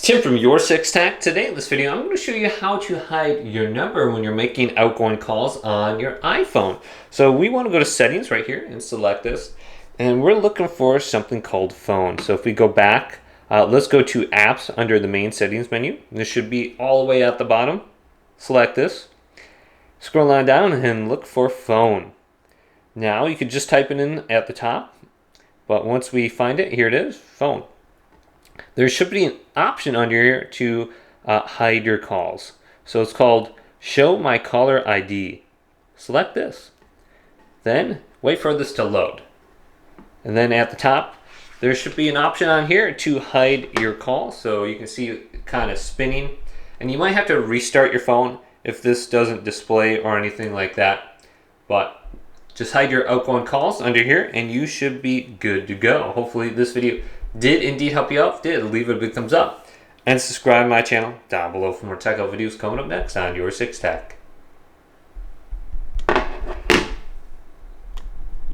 Tim from YourSixTech. Today in this video, I'm going to show you how to hide your number when you're making outgoing calls on your iPhone. So we want to go to settings right here and select this. And we're looking for something called phone. So if we go back, let's go to apps under the main settings menu. This should be all the way at the bottom. Select this. Scroll on down and look for phone. Now you could just type it in at the top. But once we find it, here it is, phone. There should be an option under here to hide your calls. So it's called Show My Caller ID. Select this. Then wait for this to load. And then at the top, there should be an option on here to hide your call. So you can see it kind of spinning. And you might have to restart your phone if this doesn't display or anything like that. But just hide your outgoing calls under here and you should be good to go. Hopefully this video did indeed help you out. If it did, leave it a big thumbs up and subscribe to my channel down below for more tech videos coming up next on YourSixTech.